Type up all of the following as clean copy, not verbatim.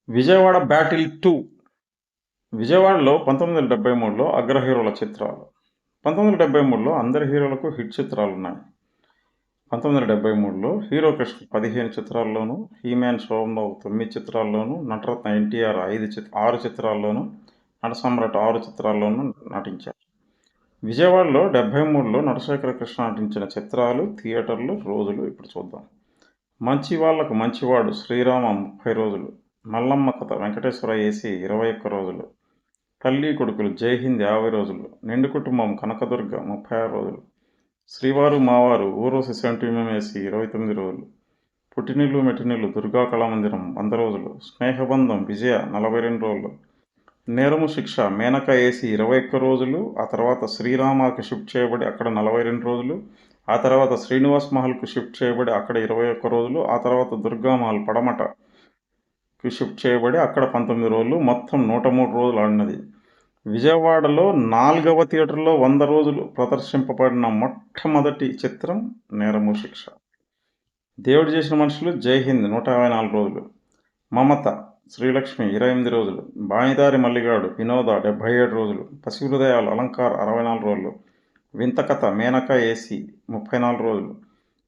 Vijayawada battle 2 విజయవాడలో 1973లో అగ్ర హీరోల చిత్రాలు. 1973లో అందరి హీరోలకు హిట్ చిత్రాలున్నాయి. 1973లో హీరో కృష్ణ 15 చిత్రాల్లోనూ, హీమ్యాన్ శోభన్బాబు 9 చిత్రాల్లోనూ, నటరత్న ఎన్టీఆర్ 6 చిత్రాల్లోనూ, నటసామ్రాట్ 6 చిత్రాల్లోనూ నటించారు. విజయవాడలో 73లో నటశేఖర కృష్ణ నటించిన చిత్రాలు, థియేటర్లు, రోజులు ఇప్పుడు చూద్దాం. మంచి వాళ్లకు మంచివాడు శ్రీరామ 30 రోజులు, మల్లమ్మ కథ వెంకటేశ్వర ఏసీ 21 రోజులు, తల్లి కొడుకులు జైహింద్ 50 రోజులు, నిండు కుటుంబం కనకదుర్గ 36 రోజులు, శ్రీవారు మావారు ఊరోసి 70mm ఏసీ 29 రోజులు, పుట్టినిల్లు మెట్టినిల్లు దుర్గా కళామందిరం 100 రోజులు, స్నేహబంధం విజయ 42 రోజులు, నేరము శిక్ష మేనక ఏసీ 21 రోజులు, ఆ తర్వాత శ్రీరామాకి షిఫ్ట్ చేయబడి అక్కడ 42 రోజులు, ఆ తర్వాత శ్రీనివాస్ మహల్కు షిఫ్ట్ చేయబడి అక్కడ 21 రోజులు, ఆ తర్వాత దుర్గామహల్ పడమటకి షిఫ్ట్ చేయబడి అక్కడ 19 రోజులు, మొత్తం 103 రోజులు ఆడినది. విజయవాడలో 4వ థియేటర్లో 100 రోజులు ప్రదర్శింపబడిన మొట్టమొదటి చిత్రం నేరము శిక్ష. దేవుడు చేసిన మనుషులు జైహింద్ 154 రోజులు, మమత శ్రీలక్ష్మి 28 రోజులు, బాయిదారి మల్లిగాడు వినోద 77 రోజులు, పసిహృదయాలు అలంకార్ 64 రోజులు, వింతకథ మేనక ఏసీ 34 రోజులు,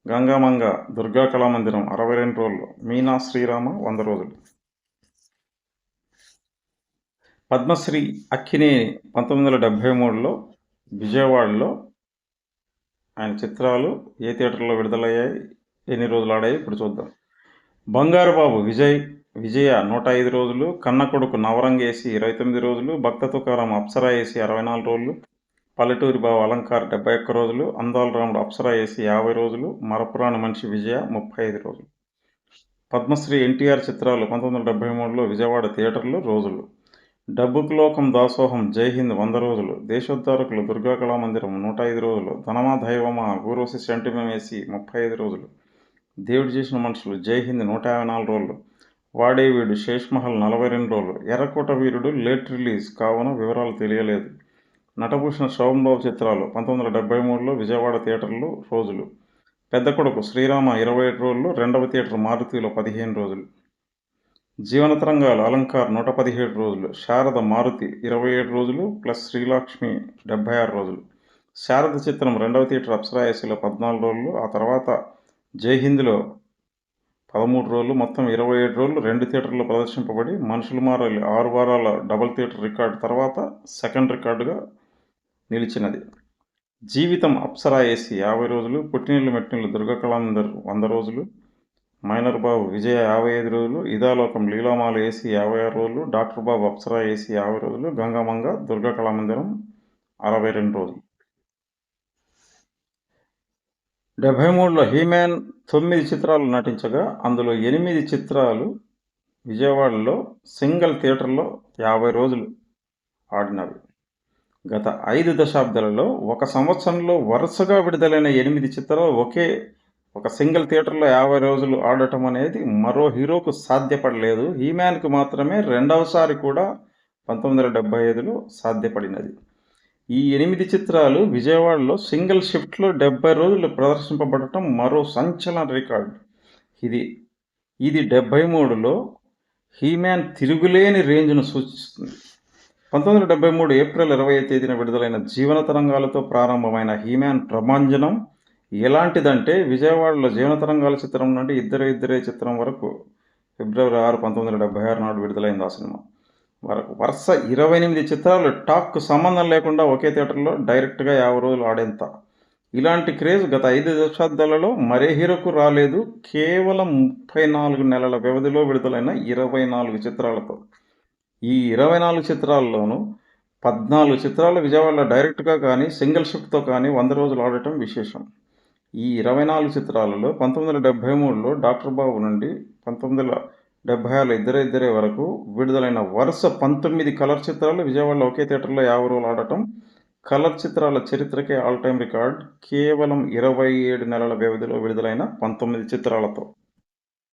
గంగామంగ దుర్గా కళామందిరం 62 రోజులు, మీనా శ్రీరామ 100 రోజులు. పద్మశ్రీ అక్కినేని 1973లో విజయవాడలో ఆయన చిత్రాలు ఏ థియేటర్లో విడుదలయ్యాయి, ఎన్ని రోజులు ఆడాయి ఇప్పుడు చూద్దాం. బంగారు బాబు విజయ 105 రోజులు, కన్న కొడుకు నవరంగ్ ఏసీ 29 రోజులు, భక్త తుకారం అప్సరా ఏసీ 64 రోజులు, పల్లెటూరి బాబు అలంకార్ 71 రోజులు, అందాల రాముడు అప్సరా ఏసీ 50 రోజులు, మరపురాని మనిషి విజయ 35 రోజులు. పద్మశ్రీ ఎన్టీఆర్ చిత్రాలు 1973లో విజయవాడ థియేటర్లు రోజులు. డబ్బుకు లోకం దాసోహం జైహింద్ 100 రోజులు, దేశోద్ధారకులు దుర్గా కళామందిరం 105 రోజులు, ధనమా దైవమా ఊరోసి 70mm ఏసీ 35 రోజులు, దేవుడు చేసిన మనుషులు జైహింద్ 154 రోజులు, వాడే వీడు శేష్మహల్ 42 రోజులు, ఎర్రకోట వీరుడు లేట్ రిలీజ్ కావున వివరాలు తెలియలేదు. నటభూషణ శోభన్బాబు చిత్రాలు 1973లో విజయవాడ థియేటర్లు రోజులు. పెద్ద కొడుకు శ్రీరామ 27 రోజులు, రెండవ థియేటర్ మారుతిలో 15 రోజులు. జీవన తరంగాలు అలంకార్ 117 రోజులు, శారద మారుతి 27 రోజులు ప్లస్ శ్రీలక్ష్మి 76 రోజులు. శారద చిత్రం రెండవ థియేటర్ అప్సరా ఏసీలో 14 రోజులు, ఆ తర్వాత జైహింద్లో 13 రోజులు, మొత్తం 27 రోజులు 2 థియేటర్లో ప్రదర్శింపబడి మనుషులు మారాలి 6 వారాల డబుల్ థియేటర్ రికార్డు తర్వాత సెకండ్ రికార్డుగా నిలిచినది. జీవితం అప్సరా ఏసీ 50 రోజులు, పుట్టినిల్లు మెట్టినిల్లు దుర్గా కళామందిర్ 100 రోజులు, మైనర్ బాబు విజయ 55 రోజులు, ఇదాలోకం లీలామాల ఏసీ 56 రోజులు, డాక్టర్ బాబు అప్సరా ఏసీ 50 రోజులు, గంగామంగ దుర్గా కళామందిరం 62 రోజులు. 73లో హీమ్యాన్ 9 చిత్రాలు నటించగా అందులో 8 చిత్రాలు విజయవాడలో సింగిల్ థియేటర్లో 50 రోజులు ఆడినవి. గత 5 దశాబ్దాలలో ఒక సంవత్సరంలో వరుసగా విడుదలైన 8 చిత్రాలు ఒక సింగిల్ థియేటర్లో 50 రోజులు ఆడటం అనేది మరో హీరోకు సాధ్యపడలేదు. హీమ్యాన్కి మాత్రమే రెండవసారి కూడా 1975లో సాధ్యపడినది. ఈ 8 చిత్రాలు విజయవాడలో సింగిల్ షిఫ్ట్లో 70 రోజులు ప్రదర్శింపబడటం మరో సంచలన రికార్డు. ఇది 73లో హీమ్యాన్ తిరుగులేని రేంజ్ను సూచిస్తుంది. 1973 ఏప్రిల్ 20వ తేదీన విడుదలైన జీవన తరంగాలతో ప్రారంభమైన హీమ్యాన్ ప్రభంజనం ఎలాంటిదంటే విజయవాడలో జీవన తరంగాల చిత్రం నుండి ఇద్దరే చిత్రం వరకు ఫిబ్రవరి 6, 1976 నాడు విడుదలైంది ఆ సినిమా వరకు వరుస 28 చిత్రాలు టాక్కు సంబంధం లేకుండా ఒకే థియేటర్లో డైరెక్ట్గా 50 రోజులు ఆడేంత. ఇలాంటి క్రేజ్ గత 5 దశాబ్దాలలో మరే హీరోకు రాలేదు. కేవలం 34 నెలల వ్యవధిలో విడుదలైన 24 చిత్రాలతో. ఈ 24 చిత్రాల్లోనూ 14 చిత్రాలు విజయవాడలో డైరెక్ట్గా కానీ సింగిల్ షిఫ్ట్తో కానీ 100 రోజులు ఆడటం విశేషం. ఈ 24 చిత్రాలలో 1973లో డాక్టర్ బాబు నుండి 1976లో ఇద్దరే వరకు విడుదలైన వరుస 19 కలర్ చిత్రాలు విజయవాడలో ఒకే థియేటర్లో 50 రోజులు ఆడటం కలర్ చిత్రాల చరిత్రకే ఆల్ టైమ్ రికార్డ్. కేవలం 27 నెలల వ్యవధిలో విడుదలైన 19 చిత్రాలతో.